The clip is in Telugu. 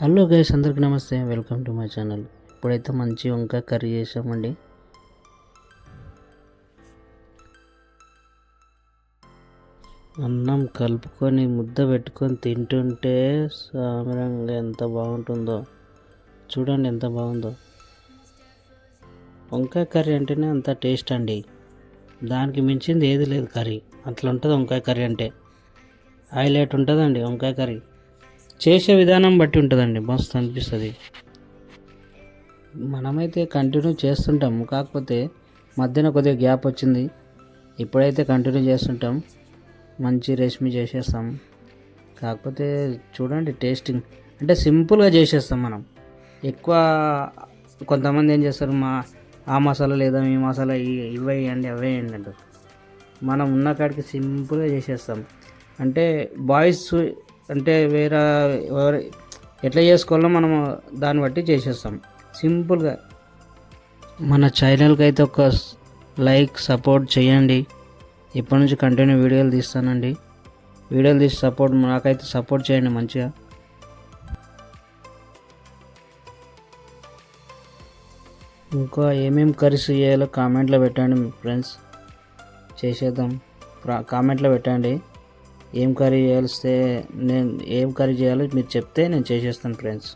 హలో గైస్, అందరికి నమస్తే. Welcome to my channel. ఇప్పుడైతే మంచి వంకాయ కర్రీ చేసామండి. అన్నం కలుపుకొని ముద్ద పెట్టుకొని తింటుంటే సామరంగా ఎంత బాగుంటుందో చూడండి, ఎంత బాగుందో. వంకాయ కర్రీ అంటేనే అంత టేస్ట్ అండి. దానికి మించింది ఏది లేదు కర్రీ. అట్లా ఉంటుంది వంకాయ కర్రీ అంటే. హైలైట్ ఉంటుందండి వంకాయ కర్రీ. చేసే విధానం బట్టి ఉంటుందండి, మస్తు అనిపిస్తుంది. మనమైతే కంటిన్యూ చేస్తుంటాము, కాకపోతే మధ్యన కొద్దిగా గ్యాప్ వచ్చింది. ఇప్పుడైతే కంటిన్యూ చేస్తుంటాం, మంచి రెసిపీ చేసేస్తాం. కాకపోతే చూడండి, టేస్టింగ్ అంటే సింపుల్గా చేసేస్తాం మనం. ఎక్కువ కొంతమంది ఏం చేస్తారు, ఆ మసాలా లేదా ఈ మసాలా ఇవేయండి అవేయండి అంటారు. మనం ఉన్న కాడికి సింపుల్గా చేసేస్తాం. అంటే బాయ్స్ అంటే ఎవరు ఎట్లా చేసుకోవాలో మనం దాన్ని బట్టి చేసేస్తాం సింపుల్గా. మన ఛానల్కి అయితే ఒక లైక్ సపోర్ట్ చేయండి. ఇప్పటి నుంచి కంటిన్యూ వీడియోలు తీస్తానండి. వీడియోలు తీసి నాకైతే సపోర్ట్ చేయండి మంచిగా. ఇంకా ఏమేమి కర్రీస్ చేయాలో కామెంట్లో పెట్టండి ఫ్రెండ్స్, చేసేద్దాం. కామెంట్లో పెట్టండి ఏం కర్రీ చేయాల్స్తే ఏం కర్రీ చేయాలో మీరు చెప్తే నేను చేసేస్తాను ఫ్రెండ్స్.